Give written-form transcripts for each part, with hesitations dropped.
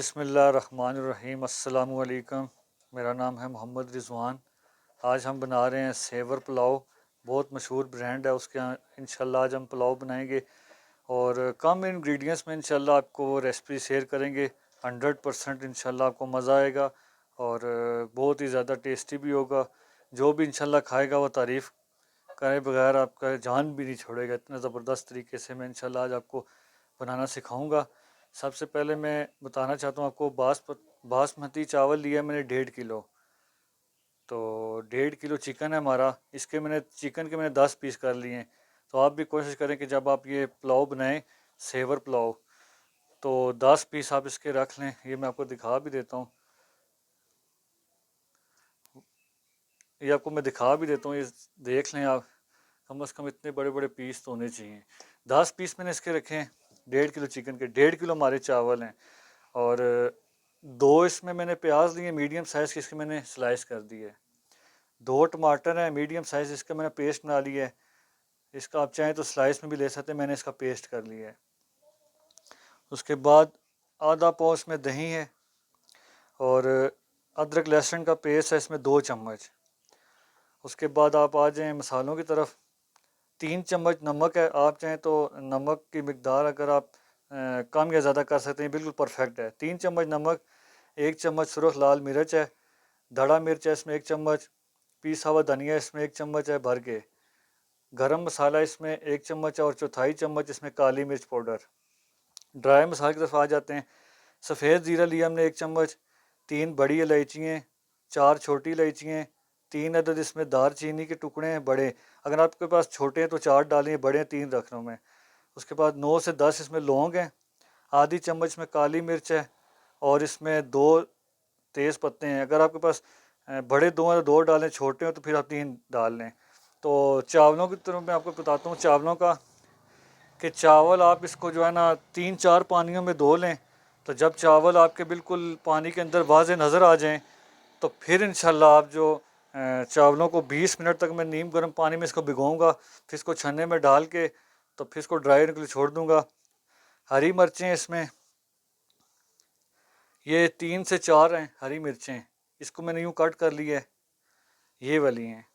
बिस्मिल्लाहिर्रहमानिर्रहीम। अस्सलामु अलैकुम। मेरा नाम है मोहम्मद रिज़वान। आज हम बना रहे हैं सेवर पुलाव। बहुत मशहूर ब्रांड है उसके यहाँ। इंशाल्लाह आज हम पुलाव बनाएंगे और कम इंग्रेडिएंट्स में इंशाल्लाह आपको वो रेसिपी शेयर करेंगे। 100% इंशाल्लाह आपको मज़ा आएगा और बहुत ही ज़्यादा टेस्टी भी होगा। जो भी इंशाल्लाह खाएगा वो तारीफ़ करे बगैर आपका जान भी नहीं छोड़ेगा। इतना ज़बरदस्त तरीके से मैं इंशाल्लाह आज आपको बनाना सिखाऊंगा। सबसे पहले मैं बताना चाहता हूँ आपको, बासमती चावल लिया मैंने 1.5 किलो। तो 1.5 किलो चिकन है हमारा। इसके मैंने चिकन के मैंने 10 पीस कर लिए हैं। तो आप भी कोशिश करें कि जब आप ये पुलाव बनाएं, सेवर पुलाव, तो 10 पीस आप इसके रख लें। ये मैं आपको दिखा भी देता हूँ। ये आपको मैं दिखा भी देता हूँ, ये देख लें आप। कम से कम इतने बड़े बड़े पीस तो होने चाहिए। 10 पीस मैंने इसके रखे हैं 1.5 किलो चिकन के। 1.5 किलो हमारे चावल हैं। और दो इसमें मैंने प्याज लिए मीडियम साइज़ के, इसके मैंने स्लाइस कर दिए। 2 टमाटर हैं मीडियम साइज़, इसका मैंने पेस्ट बना लिया है। इसका आप चाहें तो स्लाइस में भी ले सकते हैं, मैंने इसका पेस्ट कर लिया है। उसके बाद आधा पाव इसमें दही है और अदरक लहसुन का पेस्ट है इसमें 2 चम्मच। उसके बाद आप आ जाएँ मसालों की तरफ। 3 चम्मच नमक है। आप चाहें तो नमक की मिकदार अगर आप कम या ज़्यादा कर सकते हैं, बिल्कुल परफेक्ट है। 3 चम्मच नमक। 1 चम्मच सुरख लाल मिर्च है। धड़ा मिर्च है इसमें 1 चम्मच। पीसा हुआ धनिया इसमें 1 चम्मच है भर के। गरम मसाला इसमें 1 चम्मच है और चौथाई चम्मच इसमें काली मिर्च पाउडर। ड्राई मसाले की तरफ आ जाते हैं। सफ़ेद ज़ीरा लिया हमने 1 चम्मच। 3 बड़ी इलायचियाँ, 4 छोटी इलायचियाँ, 3 अदद इसमें दारचीनी के टुकड़े हैं बड़े। अगर आपके पास छोटे हैं तो 4 डालें, बड़े हैं 3 रख रहा हूँ मैं। उसके बाद 9 से 10 इसमें लौंग हैं। आधी चम्मच में काली मिर्च है और इसमें 2 तेज़ पत्ते हैं। अगर आपके पास बड़े 2 हैं तो 2 डालें, छोटे हो तो फिर आप 3 डाल लें। तो चावलों की तरफ मैं आपको बताता हूँ चावलों का, कि चावल आप इसको जो है ना 3-4 पानियों में धो लें। तो जब चावल आपके बिल्कुल पानी के अंदर वाज़े नज़र आ जाएं, तो फिर इंशाल्लाह आप जो चावलों को 20 मिनट तक मैं नीम गर्म पानी में इसको भिगोऊंगा, फिर इसको छन्ने में डाल के तो फिर इसको ड्राई होने के लिए छोड़ दूंगा। हरी मिर्चें इसमें ये 3 से 4 हैं हरी मिर्चें। इसको मैंने यूँ कट कर लिया है। ये वाली हैं,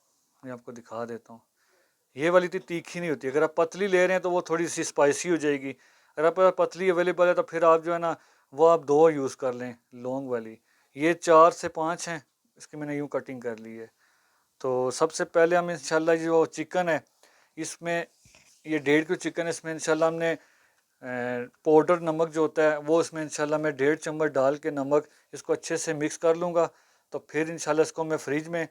मैं आपको दिखा देता हूँ। ये वाली इतनी तीखी नहीं होती। अगर आप पतली ले रहे हैं तो वो थोड़ी सी स्पाइसी हो जाएगी। अगर आप पतली अवेलेबल है तो फिर आप जो है ना वो आप 2 यूज़ कर लें लौंग वाली। ये 4 से 5 हैं। इसकी मैंने यूँ कटिंग कर ली है। तो सबसे पहले हम इंशाल्लाह जो चिकन है इसमें, ये 1.5 किलो चिकन है, इसमें इंशाल्लाह हमने पाउडर नमक जो होता है वो इसमें इंशाल्लाह मैं 1.5 चम्मच डाल के नमक इसको अच्छे से मिक्स कर लूँगा। तो फिर इंशाल्लाह इसको मैं फ्रिज में,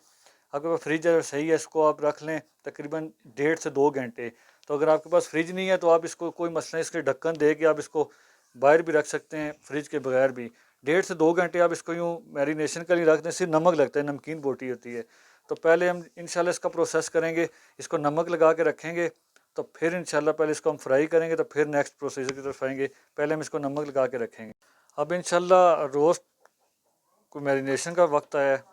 आपके पास फ्रिज अगर सही है इसको आप रख लें तकरीबन 1.5 से 2 घंटे। तो अगर आपके पास फ्रिज नहीं है तो आप इसको कोई मसला नहीं, इसके ढक्कन दे के आप इसको बाहर भी रख सकते हैं फ्रिज के बगैर भी। 1.5 से 2 घंटे आप इसको यूँ मैरिनेशन के लिए रख दें। सिर्फ नमक लगता है, नमकीन बोटी होती है। तो पहले हम इंशाल्लाह इसका प्रोसेस करेंगे, इसको नमक लगा के रखेंगे। तो फिर इंशाल्लाह पहले इसको हम फ्राई करेंगे, तो फिर नेक्स्ट प्रोसीजर की तरफ आएंगे। पहले हम इसको नमक लगा के रखेंगे। अब इंशाल्लाह रोस्ट को मैरिनेशन का वक्त आया है।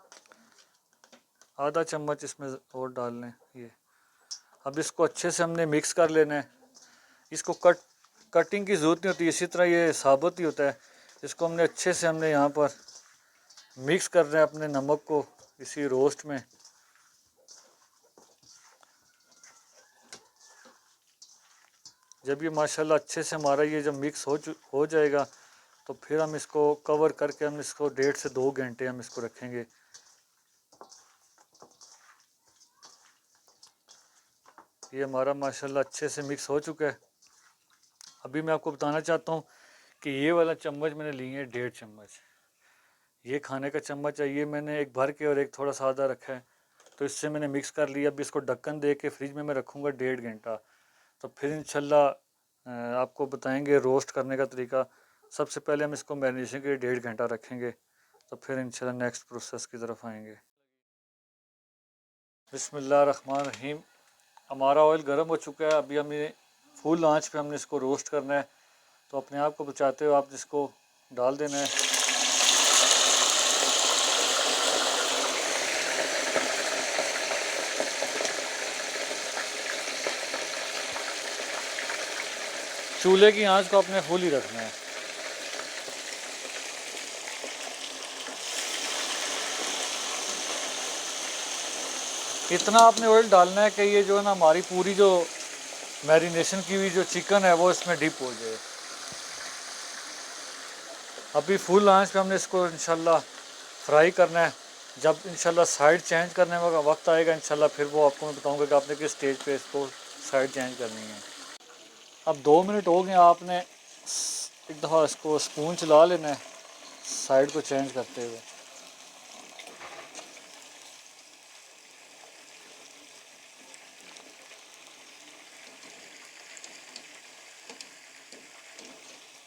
आधा चम्मच इसमें और डाल लें ये। अब इसको अच्छे से हमने मिक्स कर लेना है। इसको कटिंग की ज़रूरत नहीं होती, इसी तरह ये साबुत ही होता है। इसको हमने यहाँ पर मिक्स कर रहे हैं अपने नमक को इसी रोस्ट में। जब ये माशाल्लाह अच्छे से हमारा ये जब मिक्स हो जाएगा तो फिर हम इसको कवर करके हम इसको 1.5 से 2 घंटे हम इसको रखेंगे। ये हमारा माशाल्लाह अच्छे से मिक्स हो चुका है। अभी मैं आपको बताना चाहता हूँ कि ये वाला चम्मच मैंने लिए है 1.5 चम्मच। ये खाने का चम्मच है, ये मैंने एक भर के और एक थोड़ा सा आधा रखा है। तो इससे मैंने मिक्स कर लिया। अभी इसको ढक्कन दे के फ्रिज में मैं रखूँगा 1.5 घंटा। तो फिर इंशाल्लाह आपको बताएंगे रोस्ट करने का तरीका। सबसे पहले हम इसको मैरिनेशन के लिए 1.5 घंटा रखेंगे। तो फिर इंशाल्लाह नेक्स्ट प्रोसेस की तरफ आएंगे। बिस्मिल्लाहिर्रहमानिर्रहीम। हमारा ऑयल गर्म हो चुका है। अभी हमें फुल आंच पे हमने इसको रोस्ट करना है। तो अपने आप को बचाते हुए आप इसको डाल देना है। चूल्हे की आंच को अपने फुल ही रखना है। इतना आपने ऑयल डालना है कि ये जो है ना हमारी पूरी जो मैरिनेशन की हुई जो चिकन है वो इसमें डिप हो जाए। अभी फुल आंच पे हमने इसको इंशाल्लाह फ्राई करना है। जब इंशाल्लाह साइड चेंज करने का वक्त आएगा इंशाल्लाह फिर वो आपको मैं बताऊंगा कि आपने किस स्टेज पे इसको साइड चेंज करनी है। अब 2 मिनट हो गए, आपने एक दफ़ा इसको स्पून चला लेना है साइड को चेंज करते हुए।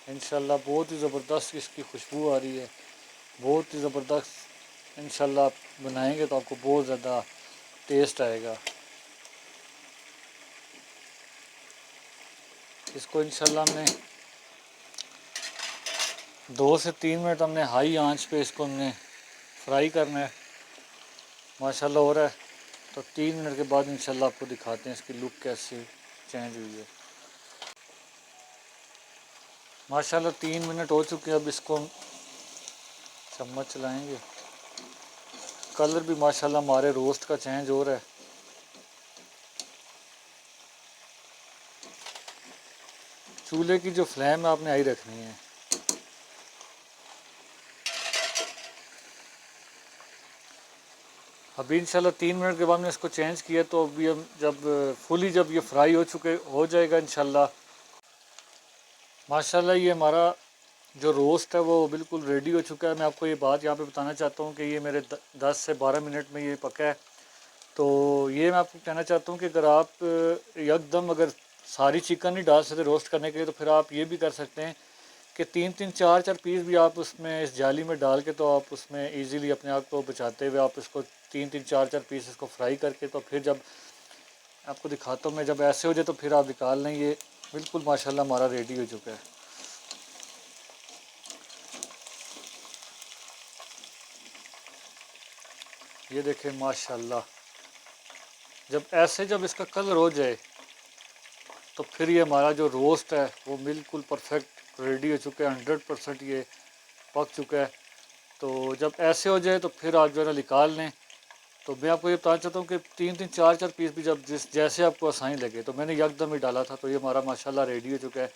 इंशाल्लाह बहुत ही ज़बरदस्त इसकी खुशबू आ रही है, बहुत ही ज़बरदस्त। इंशाल्लाह आप बनाएंगे तो आपको बहुत ज़्यादा टेस्ट आएगा। इसको इंशाल्लाह हमने 2 से 3 मिनट हमने हाई आंच पे इसको हमने फ्राई करना है। माशाल्लाह हो रहा है, तो 3 मिनट के बाद इंशाल्लाह आपको दिखाते हैं इसकी लुक कैसे चेंज हुई है। माशाल्लाह 3 मिनट हो चुके हैं। अब इसको हम चम्मच चलाएंगे, कलर भी माशाल्लाह हमारे रोस्ट का चेंज हो रहा है। चूल्हे की जो फ्लेम है आपने हाई रखनी है। अभी इंशाल्लाह 3 मिनट के बाद मैंने इसको चेंज किया, तो अभी हम जब ये फ्राई हो जाएगा इंशाल्लाह। माशाल्लाह ये हमारा जो रोस्ट है वो बिल्कुल रेडी हो चुका है। मैं आपको ये बात यहाँ पे बताना चाहता हूँ कि ये मेरे 10 से 12 मिनट में ये पका है। तो ये मैं आपको कहना चाहता हूँ कि अगर आप एकदम अगर सारी चिकन नहीं डाल सकते रोस्ट करने के लिए, तो फिर आप ये भी कर सकते हैं कि 3-3 4-4 पीस भी आप उसमें इस जाली में डाल के, तो आप उसमें इजीली अपने आप को बचाते हुए आप इसको 3-3 4-4 पीस इसको फ्राई करके, तो फिर जब आपको दिखाता हूँ मैं, जब ऐसे हो जाए तो फिर आप निकाल लें। ये बिल्कुल माशाल्लाह हमारा रेडी हो चुका है। ये देखें माशाल्लाह, जब इसका कलर हो जाए तो फिर ये हमारा जो रोस्ट है वो बिल्कुल परफेक्ट रेडी हो चुका है, 100% ये पक चुका है। तो जब ऐसे हो जाए तो फिर आप जो है ना निकाल लें। तो मैं आपको ये बताना चाहता हूँ कि 3-3 4-4 पीस भी जब जैसे आपको आसानी लगे, तो मैंने एकदम ही डाला था, तो ये हमारा माशाल्लाह रेडी हो चुका है।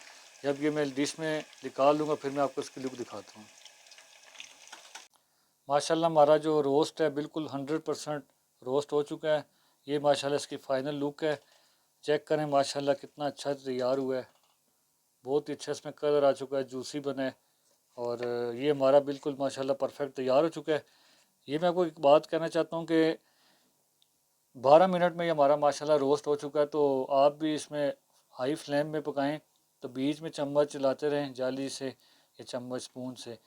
जब ये मैं डिश में निकाल लूँगा फिर मैं आपको इसकी लुक दिखाता हूँ। माशाल्लाह हमारा जो रोस्ट है बिल्कुल 100% रोस्ट हो चुका है। ये माशाल्लाह इसकी फ़ाइनल लुक है, चेक करें माशाल्लाह कितना अच्छा तैयार हुआ है। बहुत ही अच्छा इसमें कलर आ चुका है, जूसी बना है, और ये हमारा बिल्कुल माशाल्लाह परफेक्ट तैयार हो चुका है। ये मैं आपको एक बात कहना चाहता हूँ कि 12 मिनट में ये हमारा माशाल्लाह रोस्ट हो चुका है। तो आप भी इसमें हाई फ्लेम में पकाएं, तो बीच में चम्मच चलाते रहें जाली से या चम्मच स्पून से,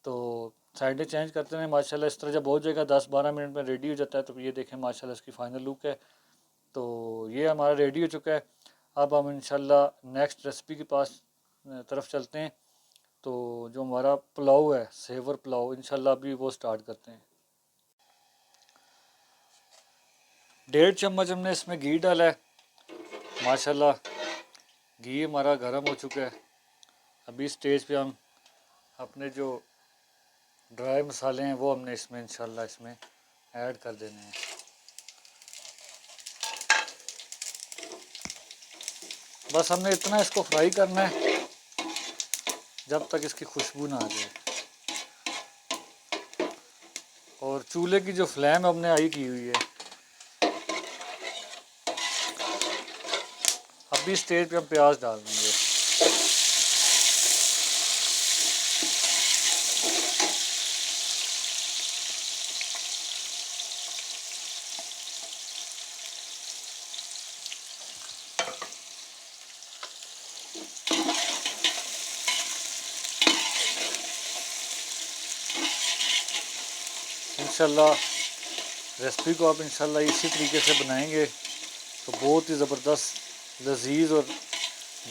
तो साइडें चेंज करते रहें। माशाल्लाह इस तरह जब हो जाएगा 10-12 मिनट में रेडी हो जाता है, तो ये देखें माशाल्लाह इसकी फ़ाइनल लुक है। तो ये हमारा रेडी हो चुका है। अब हम इंशाल्लाह नेक्स्ट रेसिपी के पास तरफ चलते हैं। तो जो हमारा पुलाव है, सेवर पुलाव, इंशाल्लाह अभी वो स्टार्ट करते हैं। 1.5 चम्मच हमने इसमें घी डाला है। माशाल्लाह घी हमारा गर्म हो चुका है। अभी स्टेज पे हम अपने जो ड्राई मसाले हैं वो हमने इसमें इंशाल्लाह इसमें ऐड कर देने हैं। बस हमने इतना इसको फ्राई करना है जब तक इसकी खुशबू ना आ जाए। और चूल्हे की जो फ्लेम हमने हाई की हुई है। अभी स्टेज पे हम प्याज डाल देंगे। इंशाल्लाह रेसिपी को आप इंशाल्लाह इसी तरीके से बनाएंगे तो बहुत ही ज़बरदस्त लजीज और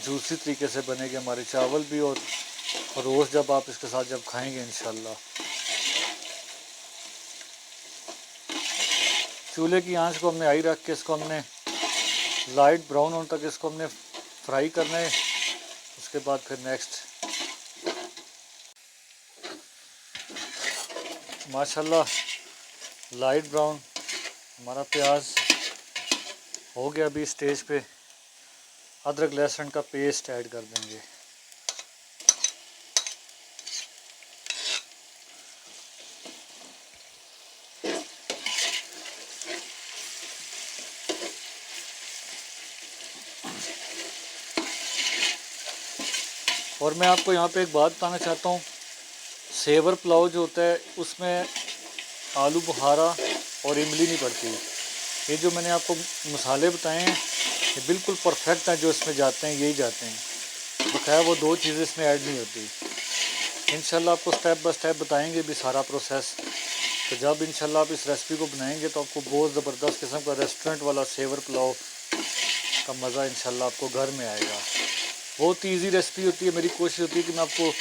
जूसी तरीके से बनेंगे हमारे चावल भी, और रोज़ जब आप इसके साथ जब खाएंगे इंशाल्लाह। चूल्हे की आंच को हमने हाई रख के इसको हमने लाइट ब्राउन होने तक इसको हमने फ्राई करना है। उसके बाद फिर नेक्स्ट माशाल्लाह लाइट ब्राउन हमारा प्याज हो गया। अभी स्टेज पे अदरक लहसुन का पेस्ट ऐड कर देंगे। और मैं आपको यहाँ पे एक बात बताना चाहता हूँ, सेवर पुलाव जो होता है उसमें आलू बुखारा और इमली नहीं पड़ती। ये जो मैंने आपको मसाले बताए हैं ये बिल्कुल परफेक्ट हैं, जो इसमें जाते हैं यही जाते हैं, बकाया वो दो चीज़ें इसमें ऐड नहीं होती। इंशाल्लाह आपको स्टेप बाय स्टेप बताएंगे भी सारा प्रोसेस। तो जब इंशाल्लाह आप इस रेसिपी को बनाएंगे तो आपको बहुत ज़बरदस्त किस्म का रेस्टोरेंट वाला सेवर पुलाव का मज़ा इंशाल्लाह आपको घर में आएगा। बहुत ही ईजी रेसिपी होती है। मेरी कोशिश होती है कि मैं आपको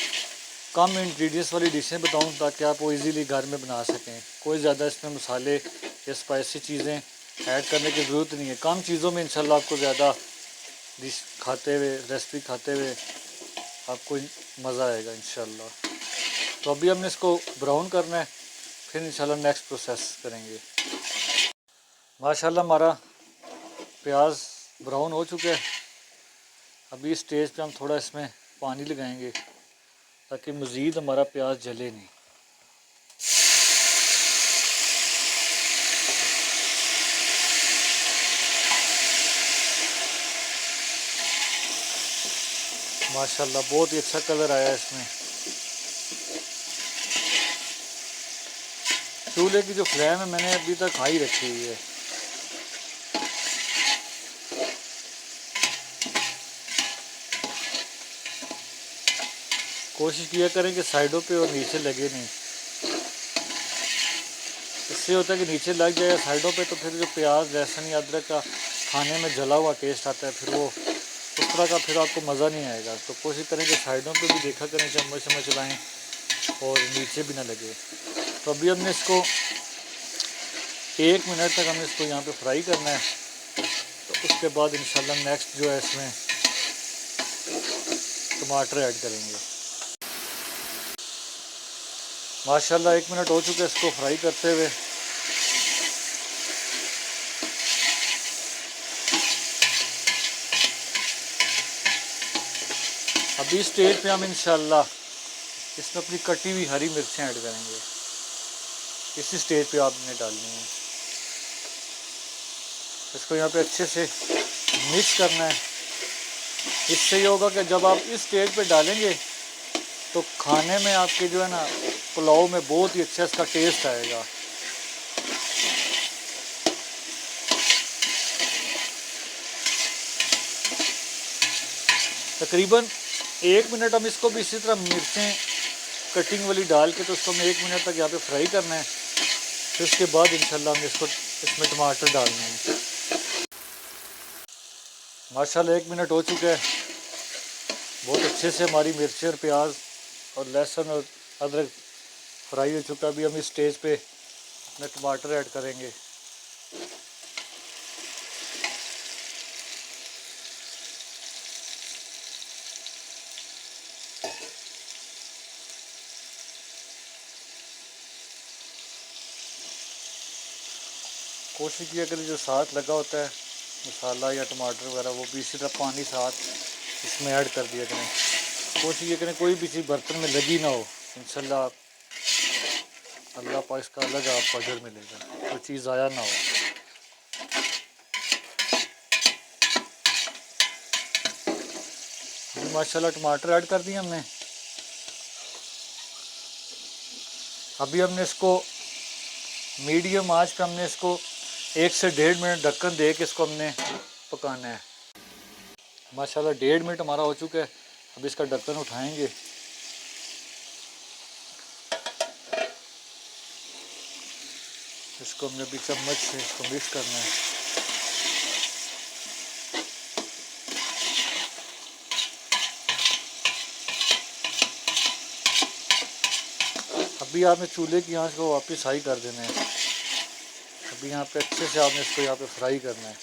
कम इंग्रेडिएंट्स वाली डिशें बताऊं ताकि आप वो इजीली घर में बना सकें। कोई ज़्यादा इसमें मसाले या स्पाइसी चीज़ें ऐड करने की ज़रूरत नहीं है। कम चीज़ों में इंशाल्लाह आपको ज़्यादा डिश खाते हुए, रेसिपी खाते हुए आपको मज़ा आएगा इंशाल्लाह। तो अभी हमने इसको ब्राउन करना है, फिर इंशाल्लाह नेक्स्ट प्रोसेस करेंगे। माशाल्लाह हमारा प्याज ब्राउन हो चुका है। अभी इस स्टेज पे हम थोड़ा इसमें पानी लगाएंगे ताकि मज़ीद हमारा प्याज जले नहीं। माशाल्लाह बहुत ही अच्छा कलर आया इसमें। चूल्हे की जो फ्लेम है मैंने अभी तक हाई रखी हुई है। कोशिश किया करें कि साइडों पे और नीचे लगे नहीं। इससे होता है कि नीचे लग जाए साइडों पे तो फिर जो प्याज लहसुन या अदरक का खाने में जला हुआ टेस्ट आता है, फिर वो उस तरह का फिर आपको मज़ा नहीं आएगा। तो कोशिश करें कि साइडों पे भी देखा करें, चम्मच चम्मच चलाएँ और नीचे भी ना लगे। तो अभी हमने इसको 1 मिनट तक हमें इसको यहाँ पे फ्राई करना है। तो उसके बाद इंशाल्लाह नेक्स्ट जो है इसमें टमाटर ऐड करेंगे। माशाल्लाह 1 मिनट हो चुका है इसको फ्राई करते हुए। अभी स्टेज पे हम इंशाल्लाह इसमें अपनी कटी हुई हरी मिर्चें ऐड करेंगे। इसी स्टेज पे आपने डालनी है। इसको यहाँ पे अच्छे से मिक्स करना है। इससे ये होगा कि जब आप इस स्टेज पे डालेंगे तो खाने में आपके जो है ना पुलाव में बहुत ही अच्छा इसका टेस्ट आएगा। तकरीबन 1 मिनट हम इसको भी इसी तरह मिर्चें कटिंग वाली डाल के तो उसको हमें 1 मिनट तक यहाँ पे फ्राई करना है। फिर उसके बाद इंशाल्लाह हम इसको इसमें टमाटर डालने हैं। माशाल्लाह 1 मिनट हो चुका है। बहुत अच्छे से हमारी मिर्ची और प्याज और लहसुन और अदरक फ्राई हो चुका है। अभी हम इस स्टेज पे अपने टमाटर ऐड करेंगे। कोशिश किया करें जो साथ लगा होता है मसाला या टमाटर वगैरह वो भी इसी तरह पानी साथ इसमें ऐड कर दिया करें। कोशिश ये करें कोई भी चीज़ बर्तन में लगी ना हो। इंशाल्लाह अल्लाह पाक इसका अलग आपको अजर मिलेगा, कोई चीज़ ज़ाया ना हो। अभी माशाल्लाह टमाटर ऐड कर दिए हमने। अभी हमने इसको मीडियम आंच पे हमने इसको 1 से 1.5 मिनट ढक्कन दे के इसको हमने पकाना है। माशाल्लाह 1.5 मिनट हमारा हो चुका है। अब इसका ढक्कन उठाएंगे। इसको हमने अभी चम्मच से इसको मिक्स करना है। अभी आपने चूल्हे की आंच को वापस हाई कर देना है। अभी यहाँ पे अच्छे से आपने इसको यहाँ पे फ्राई करना है।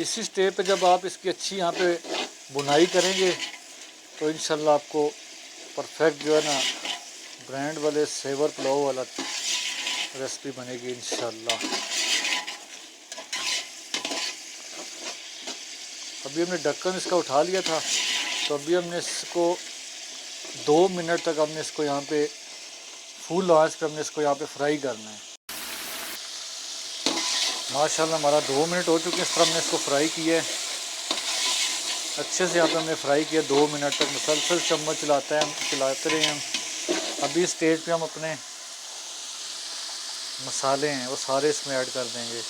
इसी स्टेज पे जब आप इसकी अच्छी यहाँ पे बुनाई करेंगे तो इंशाल्लाह आपको परफेक्ट जो है ना ब्रांड वाले सेवर पुलाव वाला रेसिपी बनेगी इंशाल्लाह। अभी हमने ढक्कन इसका उठा लिया था, तो अभी हमने इसको 2 मिनट तक हमने इसको यहाँ पे फुल आंच पे हमने इसको यहाँ पे फ्राई करना है। माशाल्लाह हमारा 2 मिनट हो चुके हैं। इस तरह हमने इसको फ्राई किया है, अच्छे से यहाँ पे हमने फ्राई किया 2 मिनट तक। मुसलसल चम्मच चलाते रहे हम। अभी स्टेज पे हम अपने मसाले हैं वो सारे इसमें ऐड कर देंगे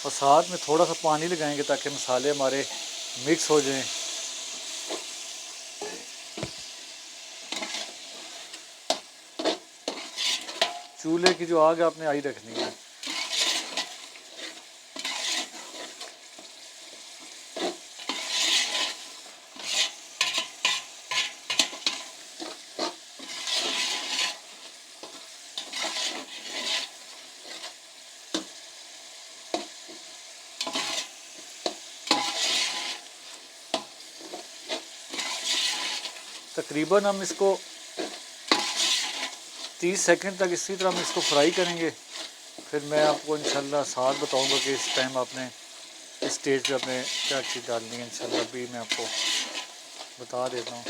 और साथ में थोड़ा सा पानी लगाएंगे ताकि मसाले हमारे मिक्स हो जाएं। चूल्हे की जो आग है आपने आई रखनी है। तकरीबन हम इसको 30 सेकंड तक इसी तरह हम इसको फ्राई करेंगे। फिर मैं आपको इंशाल्लाह साथ बताऊंगा कि इस टाइम आपने इस स्टेज पे आपने क्या चीज़ डालनी है। इंशाल्लाह भी मैं आपको बता देता हूँ।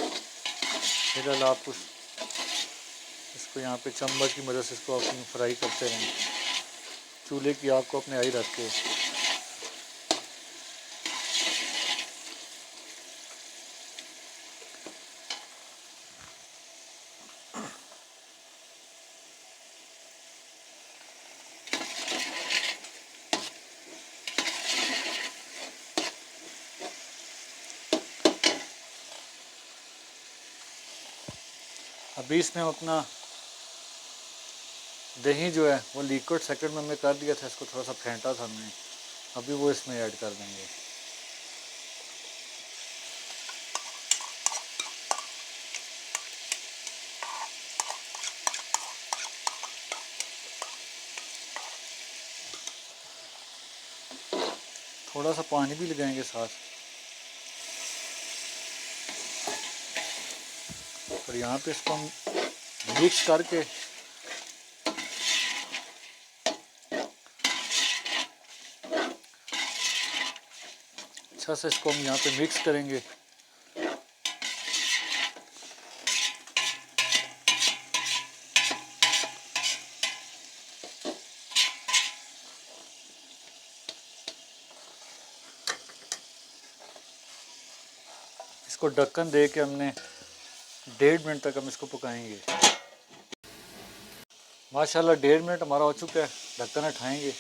फिलहाल आप इसको यहाँ पे चम्मच की मदद से इसको अपनी फ्राई करते रहें, चूल्हे की आग को अपने आई रख के। अभी इसमें हम अपना दही जो है वो लिक्विड सेकंड में हमने कर दिया था, इसको थोड़ा सा फेंटा था हमने, अभी वो इसमें ऐड कर देंगे। थोड़ा सा पानी भी लगाएंगे साथ, और यहाँ पे इसको हम मिक्स करके अच्छा से इसको हम यहाँ पे मिक्स करेंगे। इसको ढक्कन दे के हमने 1.5 मिनट तक हम इसको पकाएंगे। माशाल्लाह 1.5 मिनट हमारा हो चुका है। ढक्कन उठाएंगे,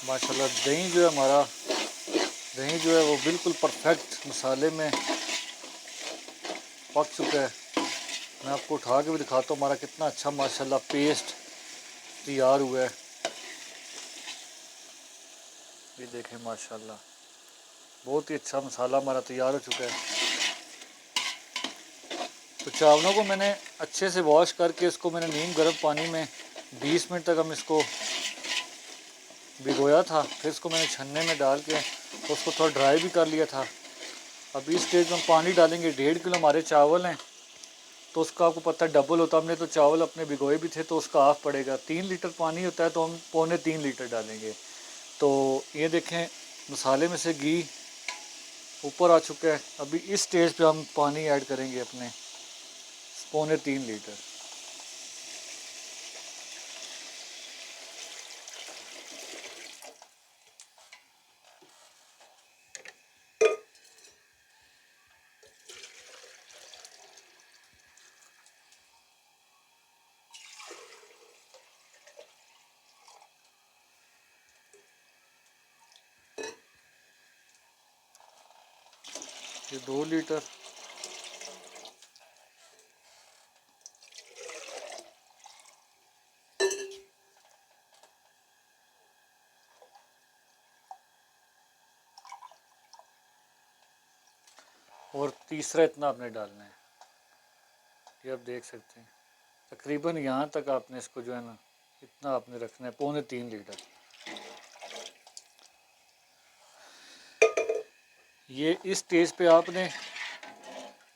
माशाल्लाह दही जो है हमारा दही जो है वो बिल्कुल परफेक्ट मसाले में पक चुका है। मैं आपको उठा के भी दिखाता हूँ हमारा कितना अच्छा माशाल्लाह पेस्ट तैयार हुआ है। ये देखें माशाल्लाह बहुत ही अच्छा मसाला हमारा तैयार हो चुका है। तो चावलों को मैंने अच्छे से वॉश करके इसको मैंने नीम गर्म पानी में 20 मिनट तक हम इसको भिगोया था। फिर इसको मैंने छन्ने में डाल के तो उसको थोड़ा ड्राई भी कर लिया था। अभी इस स्टेज में हम पानी डालेंगे। 1.5 किलो हमारे चावल हैं तो उसका आपको पता है डबल होता। हमने तो चावल अपने भिगोए भी थे तो उसका हाफ पड़ेगा। 3 लीटर पानी होता है तो हम 2.25 लीटर डालेंगे। तो ये देखें मसाले में से घी ऊपर आ चुका है। अभी इस स्टेज पे हम पानी ऐड करेंगे अपने 2.25 लीटर। ये 2 लीटर। और तीसरा इतना आपने डालना है, ये आप देख सकते हैं। तकरीबन यहाँ तक आपने इसको जो है ना इतना आपने रखना है, 2.25 लीटर। ये इस स्टेज पे आपने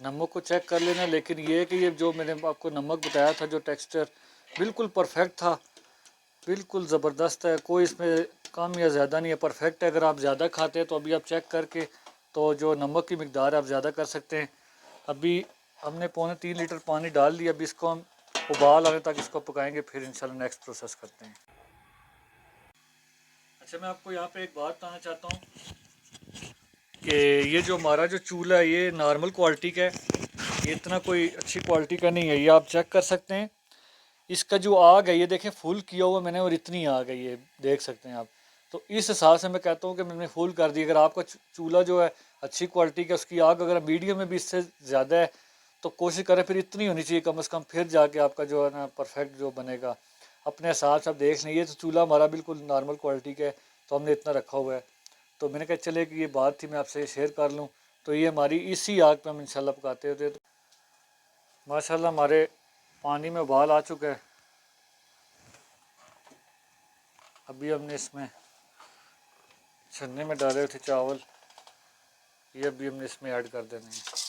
नमक को चेक कर लेना, लेकिन ये है कि ये जो मैंने आपको नमक बताया था, जो टेक्सचर बिल्कुल परफेक्ट था, बिल्कुल ज़बरदस्त है, कोई इसमें कम या ज़्यादा नहीं है, परफेक्ट है। अगर आप ज़्यादा खाते हैं तो अभी आप चेक करके तो जो नमक की मिकदार आप ज़्यादा कर सकते हैं। अभी हमने 2.25 लीटर पानी डाल दिया, अभी इसको हम उबाल आने तक इसको पकाएंगे, फिर इंशाल्लाह नेक्स्ट प्रोसेस करते हैं। अच्छा, मैं आपको यहाँ पे एक बात बताना चाहता हूँ कि ये जो हमारा जो चूल्हा है ये नॉर्मल क्वालिटी का है, ये इतना कोई अच्छी क्वालिटी का नहीं है। ये आप चेक कर सकते हैं, इसका जो आग है ये देखें फुल किया हुआ मैंने, और इतनी आग है ये देख सकते हैं आप। तो इस हिसाब से मैं कहता हूँ कि मैंने फुल कर दी। अगर आपका चूल्हा जो है अच्छी क्वालिटी का, उसकी आग अगर मीडियम में भी इससे ज़्यादा है तो कोशिश करें फिर इतनी होनी चाहिए कम से कम, फिर जाके आपका जो है ना परफेक्ट जो बनेगा। अपने हिसाब से आप देख लें। ये तो चूल्हा हमारा बिल्कुल नॉर्मल क्वालिटी का है तो हमने इतना रखा हुआ है। तो मैंने कहा चले कि ये बात थी मैं आपसे शेयर कर लूँ। तो ये हमारी इसी आग पे हम इंशाल्लाह पकाते होते। तो माशाल्लाह हमारे पानी में उबाल आ चुका है। अभी हमने इसमें छन्ने में डाले थे चावल, ये अभी हमने इसमें ऐड कर देने हैं।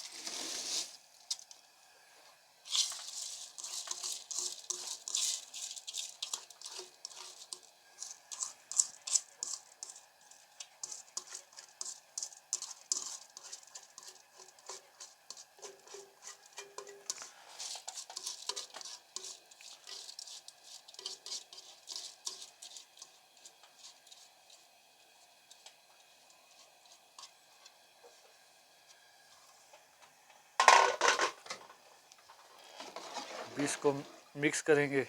अभी इसको मिक्स करेंगे।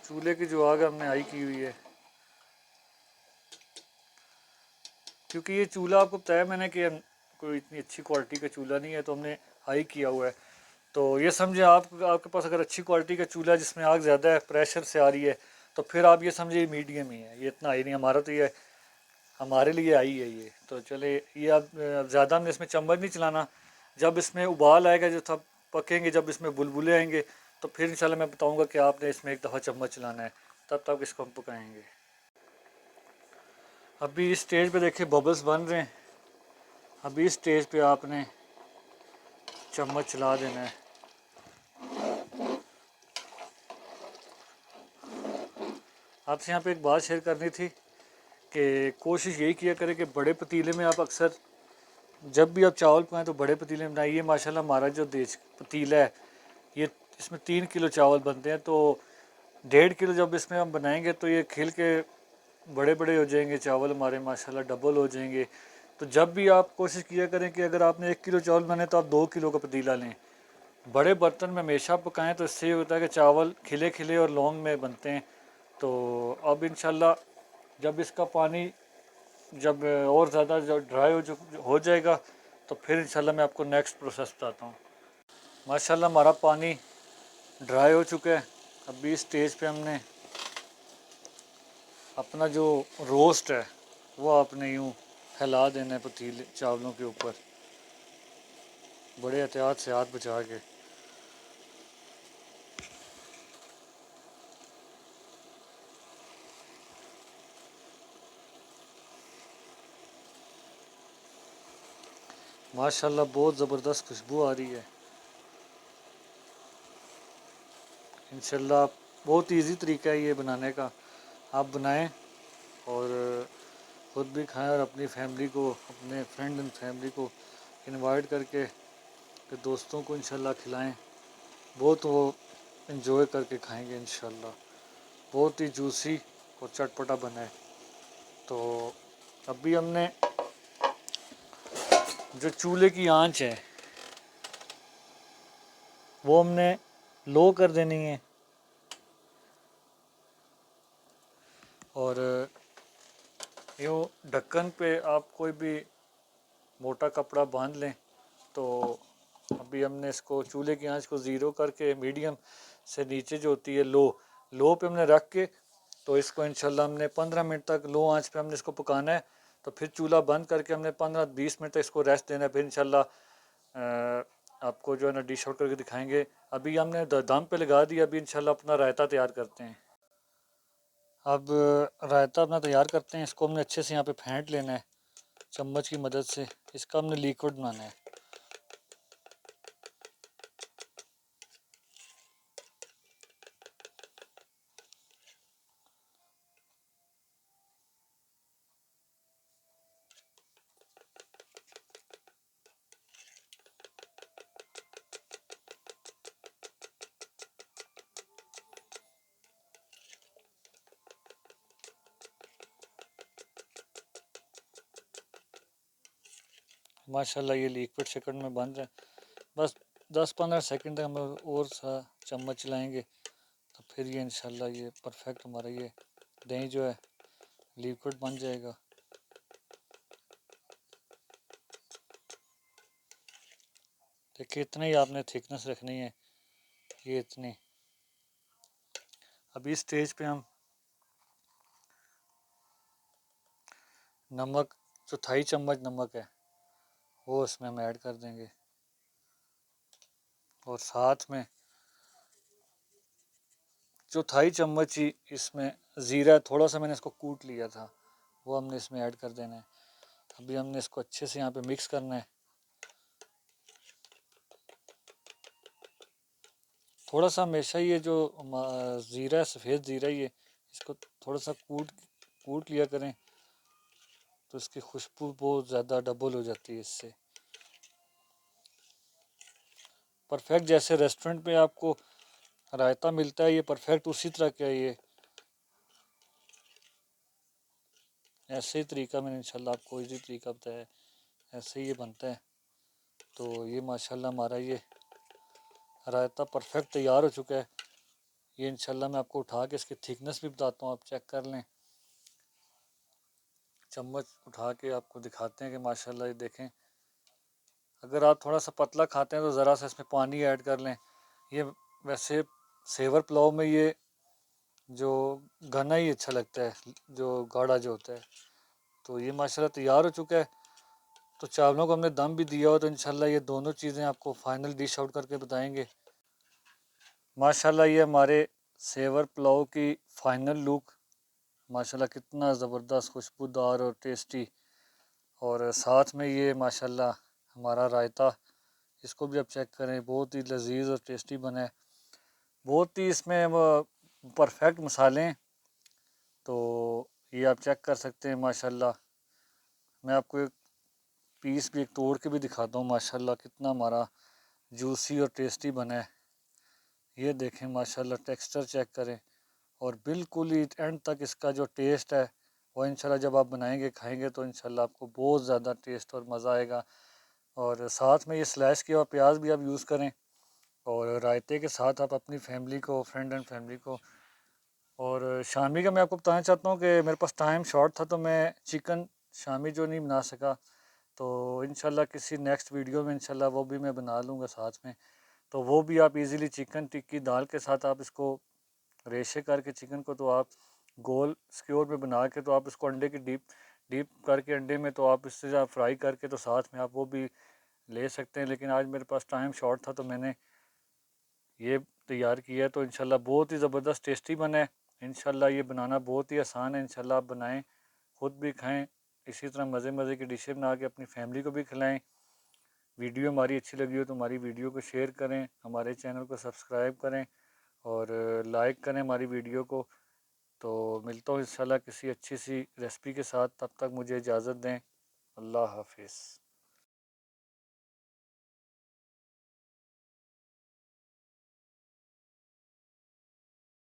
चूल्हे की जो आग हमने हाई की हुई है, क्योंकि ये चूल्हा आपको बताया मैंने कि कोई इतनी अच्छी क्वालिटी का चूल्हा नहीं है तो हमने हाई किया हुआ है। तो ये समझे आपके पास अगर अच्छी क्वालिटी का चूल्हा जिसमें आग ज़्यादा है, प्रेशर से आ रही है, तो फिर आप ये समझिए मीडियम ही है, ये इतना हाई नहीं। हमारा तो ये हमारे लिए आई है ये। तो चले ये आप ज़्यादा हमने इसमें चम्मच नहीं चलाना। जब इसमें उबाल आएगा, जो सब पकेंगे, जब इसमें बुलबुले आएंगे तो फिर इंशाल्लाह मैं बताऊंगा कि आपने इसमें एक दफ़ा चम्मच चलाना है, तब तक इसको हम पकाएंगे। अभी इस स्टेज पे देखिए बबल्स बन रहे हैं। अभी इस स्टेज पे आपने चम्मच चला देना है। आपसे यहाँ पे एक बात शेयर करनी थी कि कोशिश यही किया करें कि बड़े पतीले में आप अक्सर जब भी आप चावल पकाएं तो बड़े पतीले में बनाइए। माशाल्लाह हमारा जो देश पतीला है ये, इसमें 3 किलो चावल बनते हैं, तो 1.5 किलो जब इसमें हम बनाएंगे तो ये खिल के बड़े बड़े हो जाएंगे चावल हमारे, माशाल्लाह डबल हो जाएंगे। तो जब भी आप कोशिश किया करें कि अगर आपने 1 किलो चावल बनाए तो आप 2 किलो का पतीला लें। बड़े बर्तन में हमेशा पकाएं तो इससे ये होता है कि चावल खिले खिले और लॉन्ग में बनते हैं। तो अब इंशाल्लाह जब इसका पानी जब और ज़्यादा जब ड्राई हो जाएगा तो फिर इंशाल्लाह मैं आपको नेक्स्ट प्रोसेस बताता हूँ। माशाल्लाह हमारा पानी ड्राई हो चुका है। अभी इस स्टेज पे हमने अपना जो रोस्ट है वो आपने यूँ फैला देना है पतीले चावलों के ऊपर, बड़े एहतियात से हाथ बचा के। माशाल्लाह बहुत ज़बरदस्त खुशबू आ रही है। इंशाल्लाह बहुत इजी तरीका है ये बनाने का, आप बनाएं और ख़ुद भी खाएं और अपनी फैमिली को, अपने फ्रेंड एंड फैमिली को इनवाइट करके कि दोस्तों को इंशाल्लाह खिलाएं। बहुत वो इन्जॉय करके खाएंगे इंशाल्लाह। बहुत ही जूसी और चटपटा बना है। तो अभी हमने जो चूल्हे की आंच है वो हमने लो कर देनी है, और यूँ ढक्कन पे आप कोई भी मोटा कपड़ा बांध लें। तो अभी हमने इसको चूल्हे की आंच को ज़ीरो करके मीडियम से नीचे जो होती है लो पे हमने रख के, तो इसको इंशाल्लाह हमने 15 मिनट तक लो आंच पे हमने इसको पकाना है। तो फिर चूल्हा बंद करके हमने 15-20 मिनट तक इसको रेस्ट देना है। फिर इंशाल्लाह आपको जो है ना डिश आउट करके दिखाएंगे। अभी हमने दम पे लगा दिया, अभी इंशाल्लाह अपना रायता तैयार करते हैं। अब रायता अपना तैयार करते हैं। इसको हमने अच्छे से यहाँ पे फेंट लेना है चम्मच की मदद से। इसका हमने लिक्विड बनाना है। माशाल्लाह ये लिक्विड सेकंड में बन रहा है। बस 10-15 सेकंड तक हम और सा चम्मच चलाएंगे तो फिर ये इंशाल्लाह ये परफेक्ट हमारा ये दही जो है लिक्विड बन जाएगा। देखिए इतना ही आपने थिकनेस रखनी है, ये इतनी। अभी स्टेज पे हम नमक, चौथाई चम्मच नमक है वो इसमें हम ऐड कर देंगे। और साथ में चौथाई चम्मच ही इसमें ज़ीरा, थोड़ा सा मैंने इसको कूट लिया था, वो हमने इसमें ऐड कर देना है। अभी हमने इसको अच्छे से यहाँ पे मिक्स करना है। थोड़ा सा हमेशा ये जो ज़ीरा है, सफ़ेद ज़ीरा, ये इसको थोड़ा सा कूट लिया करें तो इसकी खुशबू बहुत ज़्यादा डबल हो जाती है इससे। परफेक्ट जैसे रेस्टोरेंट में आपको रायता मिलता है, ये परफेक्ट उसी तरह का ये ऐसे ही तरीका मैंने इंशाल्लाह आपको इजी तरीका बताया, ऐसे ही ये बनता है। तो ये माशाल्लाह हमारा ये रायता परफेक्ट तैयार हो चुका है। ये इंशाल्लाह मैं आपको उठा के इसकी थिकनेस भी बताता हूँ, आप चेक कर लें। चम्मच उठा के आपको दिखाते हैं कि माशाल्लाह ये देखें। अगर आप थोड़ा सा पतला खाते हैं तो ज़रा सा इसमें पानी ऐड कर लें। ये वैसे सेवर पुलाव में ये जो घना ही अच्छा लगता है, जो गाढ़ा जो होता है। तो ये माशाल्लाह तैयार हो चुका है। तो चावलों को हमने दम भी दिया हो, तो इंशाल्लाह ये दोनों चीज़ें आपको फाइनल डिश आउट करके बताएंगे। माशाल्लाह ये हमारे सेवर पुलाव की फाइनल लुक, माशाल्लाह कितना ज़बरदस्त खुशबूदार और टेस्टी। और साथ में ये माशाल्लाह हमारा रायता, इसको भी आप चेक करें, बहुत ही लजीज और टेस्टी बना है। बहुत ही इसमें परफेक्ट मसाले हैं। तो ये आप चेक कर सकते हैं माशाल्लाह। मैं आपको एक पीस भी एक तोड़ के भी दिखाता हूँ माशाल्लाह कितना हमारा जूसी और टेस्टी बना है। ये देखें माशाल्लाह, टेक्सचर चेक करें। और बिल्कुल ही एंड तक इसका जो टेस्ट है वो इंशाल्लाह जब आप बनाएंगे खाएंगे तो इंशाल्लाह आपको बहुत ज़्यादा टेस्ट और मज़ा आएगा। और साथ में ये स्लैश किया हुआ प्याज भी आप यूज़ करें। और रायते के साथ आप अपनी फैमिली को, फ्रेंड एंड फैमिली को। और शामी का मैं आपको बताना चाहता हूँ कि मेरे पास टाइम शॉर्ट था तो मैं चिकन शामी जो नहीं बना सका। तो इंशाल्लाह किसी नेक्स्ट वीडियो में इंशाल्लाह वो भी मैं बना लूँगा साथ में। तो वो भी आप इजीली चिकन टिक्की दाल के साथ आप इसको रेशे करके चिकन को तो आप गोल स्क्योर में बना के तो आप इसको अंडे की डीप डीप करके अंडे में तो आप इससे आप फ्राई करके तो साथ में आप वो भी ले सकते हैं। लेकिन आज मेरे पास टाइम शॉर्ट था तो मैंने ये तैयार किया है। तो इंशाल्लाह बहुत ही ज़बरदस्त टेस्टी बना है। इंशाल्लाह ये बनाना बहुत ही आसान है। इंशाल्लाह आप बनाएं, ख़ुद भी खाएं, इसी तरह मज़े मज़े की डिशें बना के अपनी फैमिली को भी खिलाएं। वीडियो हमारी अच्छी लगी हो तो हमारी वीडियो को शेयर करें, हमारे चैनल को सब्सक्राइब करें और लाइक करें हमारी वीडियो को। तो मिलता हूँ इंशाल्लाह किसी अच्छी सी रेसिपी के साथ, तब तक मुझे इजाज़त दें। अल्लाह हाफिज़।